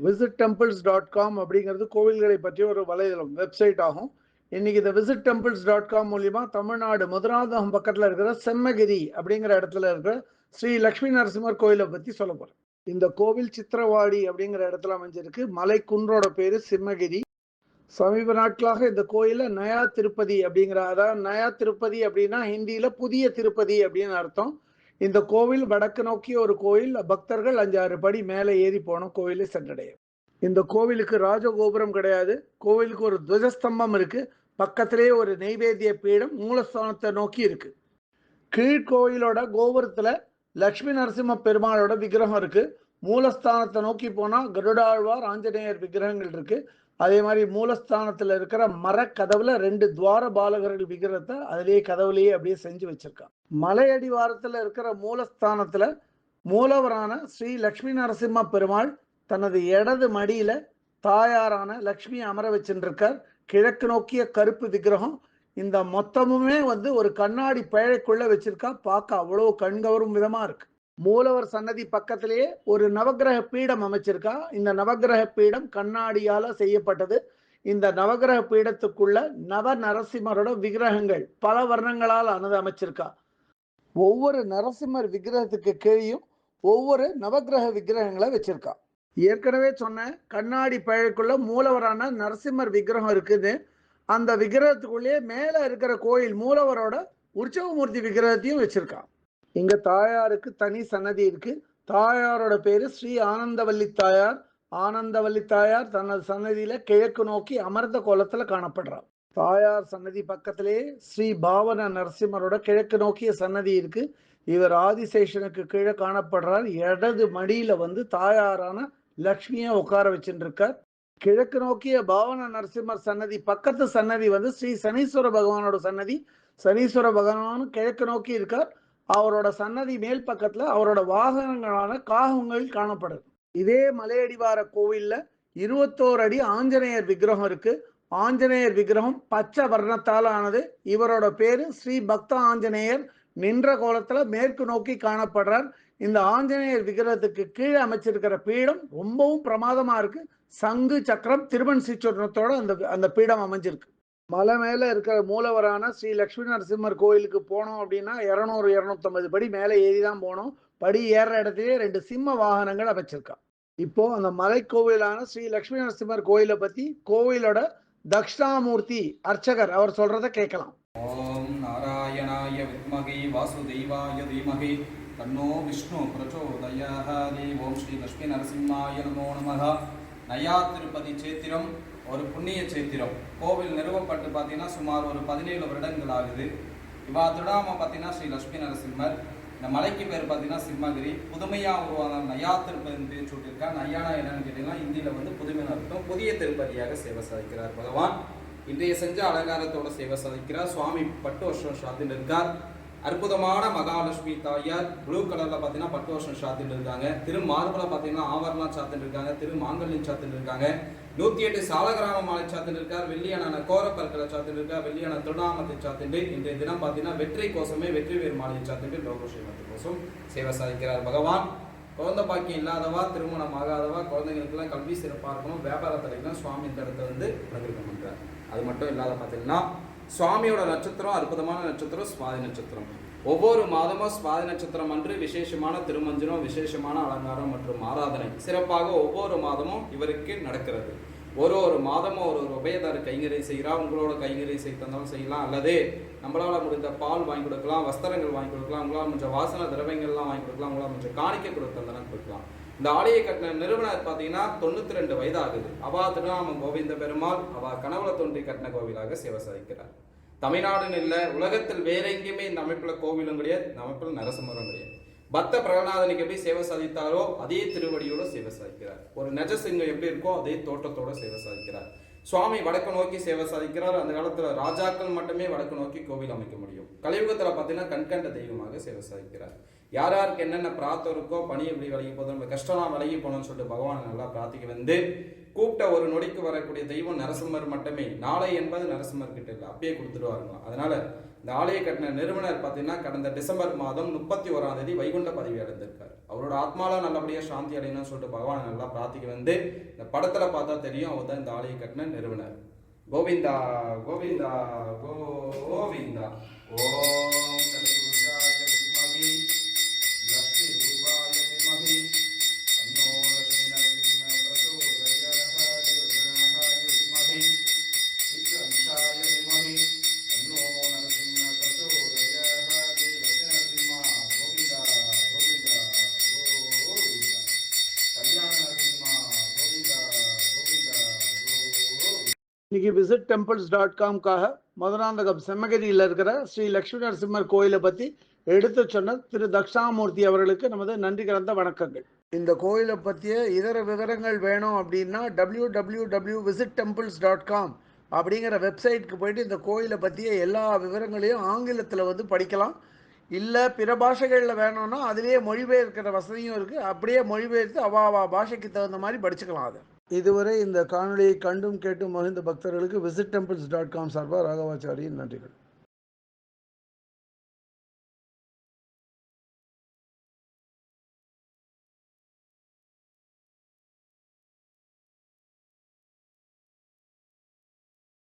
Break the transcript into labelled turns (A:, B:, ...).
A: visittemples.com அப்படிங்கிறது கோவில்களை பற்றிய ஒரு வலைதளம் வெப்சைட் ஆகும். இன்னைக்கு இந்த visittemples.com மூலியமா தமிழ்நாடு மதுராந்தகம் பக்கத்தில் இருக்கிற செம்மகிரி அப்படிங்கிற இடத்துல இருக்கிற ஸ்ரீ லக்ஷ்மி நரசிம்மர் கோயிலை பற்றி சொல்ல போறேன். இந்த கோவில் சித்திரவாடி அப்படிங்கிற இடத்துல அமைஞ்சிருக்கு. மலை குன்றோட பேரு சிம்மகிரி. சமீப நாட்களாக இந்த கோயில நயா திருப்பதி அப்படிங்கிற, அதாவது நயா திருப்பதி அப்படின்னா ஹிந்தியில புதிய திருப்பதி அப்படின்னு அர்த்தம். இந்த கோவில் வடக்கு நோக்கிய ஒரு கோயில். பக்தர்கள் 5-6 படி மேலே ஏறி போன கோயிலை சென்றடையும். இந்த கோவிலுக்கு ராஜகோபுரம் கிடையாது. கோவிலுக்கு ஒரு துவஜஸ்தம்பம் இருக்கு. பக்கத்திலேயே ஒரு நெய்வேத்திய பீடம் மூலஸ்தானத்தை நோக்கி இருக்கு. கீழ்கோயிலோட கோபுரத்துல லட்சுமி நரசிம்ம பெருமாளோட விக்கிரகம் இருக்கு. மூலஸ்தானத்தை நோக்கி போனா கருடாழ்வார், ஆஞ்சநேயர் விக்கிரகங்கள் இருக்கு. அதே மாதிரி மூலஸ்தானத்துல இருக்கிற மரக்கதவுல 2 துவார பாலகர்கள் விக்கிரகத்தை அதிலேயே கதவுலேயே அப்படியே செஞ்சு வச்சிருக்காங்க. மலையடிவாரத்துல இருக்கிற மூலஸ்தானத்துல மூலவரான ஸ்ரீ லக்ஷ்மி நரசிம்ம பெருமாள் தனது இடது மடியில தாயாரான லக்ஷ்மி அமர வச்சுருக்கார். கிழக்கு நோக்கிய கருப்பு விக்கிரகம். இந்த மொத்தமுமே ஒரு கண்ணாடி பேழைக்குள்ள வச்சிருக்கா. பார்க்க அவ்வளவு கண்கவரும் விதமா இருக்கு. மூலவர் சன்னதி பக்கத்திலேயே ஒரு நவக்கிரக பீடம் அமைச்சிருக்கா. இந்த நவக்கிரக பீடம் கண்ணாடியால செய்யப்பட்டது. இந்த நவக்கிரக பீடத்துக்குள்ள நவ நரசிம்மரோட விக்கிரகங்கள் பல வர்ணங்களால் அமைச்சிருக்கா. ஒவ்வொரு நரசிம்மர் விக்கிரகத்துக்கு கீழேயும் ஒவ்வொரு நவக்கிரக விக்கிரகங்களை வச்சிருக்கா. ஏற்கனவே சொன்ன கண்ணாடி பழக்குள்ள மூலவரான நரசிம்மர் விக்கிரகம் இருக்குது. அந்த விக்கிரகத்துக்குள்ளேயே மேல இருக்கிற கோயில் மூலவரோட உற்சவமூர்த்தி விக்கிரகத்தையும் வச்சிருக்கா. இங்க தாயாருக்கு தனி சன்னதி இருக்கு. தாயாரோட பேரு ஸ்ரீ ஆனந்தவல்லி தாயார். ஆனந்தவல்லி தாயார் தனது சன்னதியில கிழக்கு நோக்கி அமர்ந்த கோலத்துல காணப்படுறார். தாயார் சன்னதி பக்கத்திலே ஸ்ரீ பாவன நரசிம்மரோட கிழக்கு நோக்கிய சன்னதி இருக்கு. இவர் ஆதிசேஷனுக்கு கீழே காணப்படுறார். இடது மடியில தாயாரான லக்ஷ்மியை உட்கார வச்சுருக்கார். கிழக்கு நோக்கிய பாவன நரசிம்மர் சன்னதி பக்கத்து சன்னதி ஸ்ரீ சனீஸ்வர பகவானோட சன்னதி. சனீஸ்வர பகவானும் கிழக்கு நோக்கி இருக்கார். அவரோட சன்னதி மேல் பக்கத்துல அவரோட வாகனங்களான காகங்கள் காணப்படுது. இதே மலையடிவார கோவில்ல 21 அடி ஆஞ்சநேயர் விக்கிரகம் இருக்கு. ஆஞ்சநேயர் விக்கிரகம் பச்சை வர்ணத்தால் ஆனது. இவரோட பேரு ஸ்ரீ பக்த ஆஞ்சநேயர். நின்ற கோலத்துல மேற்கு நோக்கி காணப்படுறார். இந்த ஆஞ்சநேயர் விக்கிரகத்துக்கு கீழே அமைச்சிருக்கிற பீடம் ரொம்பவும் பிரமாதமா இருக்கு. சங்கு சக்கரம் திருமண் சீச்சூர்ணத்தோட அந்த பீடம் அமைஞ்சிருக்கு. மலை மேல இருக்கிற மூலவரான ஸ்ரீ லக்ஷ்மி நரசிம்மர் கோயிலுக்கு போனோம் அப்படின்னா 200-250 படி மேலே ஏறிதான் போனோம். படி ஏற இடத்துலயே 2 சிம்ம வாகனங்கள் அமைச்சிருக்கா. இப்போ அந்த மலை கோவிலான ஸ்ரீ லக்ஷ்மி நரசிம்மர் கோயிலை பத்தி கோவிலோட தக்ஷணாமூர்த்தி அர்ச்சகர் அவர் சொல்றதை கேட்கலாம்.
B: ஓம் நாராயணாய வித்மகே வாசுதேவாய தீமகி தன்னோ விஷ்ணு பிரச்சோதயாத். ஓம் ஸ்ரீ லக்ஷ்மி நரசிம்மாய நமோ நமஹ. நயா திருப்பதி சேத்திரம் ஒரு புண்ணிய சேத்திரம். கோவில் நிறுவப்பட்டு பார்த்தீங்கன்னா சுமார் ஒரு 17 வருடங்கள் ஆகுது. இவா திருடாம பார்த்தீங்கன்னா ஸ்ரீ லக்ஷ்மி நரசிம்மர். இந்த மலைக்கு பேர் பார்த்தீங்கன்னா சிம்மகிரி. புதுமையாக உருவான நயா திருப்பதி பேர் சொல்லியிருக்கா. நயானா என்னன்னு கேட்டீங்கன்னா இந்தியில புதுமை அர்த்தம். புதிய திருப்பதியாக சேவை சாதிக்கிறார் பகவான். இன்றைய செஞ்ச அலங்காரத்தோட சேவை சாதிக்கிறார். சுவாமி பட்டு வருஷம் ஷாத்தில் இருக்கார். அற்புதமான மகாலட்சுமி தாயார் ப்ளூ கலர்ல பார்த்தீங்கன்னா பட்டு வருஷம் சாத்திட்டு இருக்காங்க. திரு மார்பல பார்த்தீங்கன்னா ஆவரணம் சாத்திட்டு இருக்காங்க. திரு மாங்கல்யம் சாத்திட்டு இருக்காங்க. 108 சாலகிராம மாலை சாத்திட்டு இருக்கார். வெள்ளியான கோரப்பற்களை சாத்திட்டு இருக்கார். வெள்ளியான திருநாமத்தை சாத்திட்டு இன்றைய தினம் பார்த்தீங்கன்னா வெற்றி கோசமே வெற்றி வேறு மாலையை சாத்திட்டு லோகஸ்ரீமத்து கோசம் சேவை சாதிக்கிறார் பகவான். குழந்தை பாக்கியம் இல்லாதவா, திருமணம் ஆகாதவா, குழந்தைங்களுக்கெல்லாம் கல்வி சிறப்பாக இருக்கணும், வியாபாரத்துலாம் சுவாமி இந்த இடத்துல அனுகிரகம் பண்றார். அது மட்டும் இல்லாத பார்த்தீங்கன்னா சுவாமியோட நட்சத்திரம் அற்புதமான நட்சத்திரம் சுவாதி நட்சத்திரம். ஒவ்வொரு மாதமும் சுவாதி நட்சத்திரம் அன்று விசேஷமான திருமஞ்சனம், விசேஷமான அலங்காரம் மற்றும் ஆராதனை சிறப்பாக ஒவ்வொரு மாதமும் இவருக்கு நடக்கிறது. ஒரு மாதமும் ஒரு உபயதார கைங்கரை செய்கிறா. உங்களோட கைங்கரை செய்தாலும் செய்யலாம், அல்லது நம்மளால முடிந்த பால் வாங்கி கொடுக்கலாம், வஸ்திரங்கள் வாங்கி கொடுக்கலாம், உங்களால் முடிஞ்ச வாசன திரவியங்கள்லாம் வாங்கி கொடுக்கலாம், உங்களால் முடிஞ்ச காணிக்கை கொடுத்தந்தனம் கொடுக்கலாம். இந்த ஆலய கட்டின நிறுவனர் பார்த்தீங்கன்னா 92 வயது ஆகுது. அவா திருநாமம் கோவிந்த பெருமாள். அவா கனவுல தோன்றி கட்டின கோவிலாக சேவை சாதிக்கிறார். தமிழ்நாடுன்னு இல்லை, உலகத்தில் வேற எங்கேயுமே இந்த அமைப்புல கோவிலும் கிடையாது, இந்த அமைப்புல நரசிம்மரும் கிடையாது. பக்த பிரகலாதனுக்கு எப்படி சேவை சாதித்தாரோ அதே திருவடியோட சேவை சாதிக்கிறார். ஒரு நஜசிங்கம் எப்படி இருக்கோ அதே தோட்டத்தோட சேவை சாதிக்கிறார். சுவாமி வடக்கு நோக்கி சேவை சாதிக்கிறார். அந்த காலத்துல ராஜாக்கள் மட்டுமே வடக்கு நோக்கி கோவில் அமைக்க முடியும். கலியுகத்துல பார்த்தீங்கன்னா கண்கண்ட தெய்வமாக சேவை சாதிக்கிறார். யாருக்கு என்னென்ன பிரார்த்தம் இருக்கோ, பணி எப்படி விலகி போதும், நம்ம கஷ்டம்லாம் விலகி போகணும்னு சொல்லிட்டு பகவான் நல்லா பிரார்த்திக்க கூப்பிட்ட ஒரு நொடிக்கு வரக்கூடிய தெய்வம் நரசிம்மர் மட்டுமே. நாளை என்பது நரசிம்மர் கிட்ட இல்லை, அப்பயே கொடுத்துடுவாருங்க. அதனால இந்த ஆலய கட்டின நிறுவனர் பார்த்தீங்கன்னா கடந்த டிசம்பர் மாதம் 31ஆம் தேதி வைகுண்ட பதவி அடைந்திருக்காரு. அவரோட ஆத்மாலாம் நல்லபடியாக சாந்தி அடையணும்னு சொல்லிட்டு பகவான் நல்லா பிரார்த்திக்க வந்து இந்த படத்தில் பார்த்தா தெரியும் அவர் தான் இந்த ஆலய கட்டின நிறுவனர். கோவிந்தா கோவிந்தா கோவிந்தா. ஓம் சத்குருசாய வித்மஹே லக்ஷ்மி ரூபாய தீமஹி தன்னோ லக்ஷ்மி நரசிம்ம பிரச்சோதயாத் வஜ்ரநாதாய வித்மஹே விக்ரம்சாய தீமஹி தன்னோ நரசிம்ம பிரச்சோதயாத் வஜ்ரநரசிம்மா. கோவிந்தா கோவிந்தா கோவிந்தா. கல்யாண நரசிம்மா கோவிந்தா கோவிந்தா கோவிந்தா.
A: இன்னைக்கு visittemples.com-காக மதுராந்தகம் செம்மகிரியில் இருக்கிற ஸ்ரீ லட்சுமி நரசிம்மர் கோயிலை பற்றி எடுத்து சொன்ன திரு தக்ஷாமூர்த்தி அவர்களுக்கு நமது நன்றி கலந்த வணக்கங்கள். இந்த கோயிலை பற்றிய இதர விவரங்கள் வேணும் அப்படின்னா www.visittemples.com அப்படிங்கிற வெப்சைட்டுக்கு போயிட்டு இந்த கோயிலை பற்றிய எல்லா விவரங்களையும் ஆங்கிலத்தில் வந்து படிக்கலாம். இல்லை பிற பாஷைகளில் வேணும்னா அதுலேயே மொழிபெயர்க்கிற வசதியும் இருக்குது. அப்படியே மொழிபெயர்த்து அவா பாஷைக்கு தகுந்த மாதிரி படிச்சுக்கலாம். அது இதுவரை இந்த காணொலியை கண்டும் கேட்டும் மகிழ்ந்த பக்தர்களுக்கு visittemples.com சார்பாக ராகவாச்சாரியின் நன்றிகள்.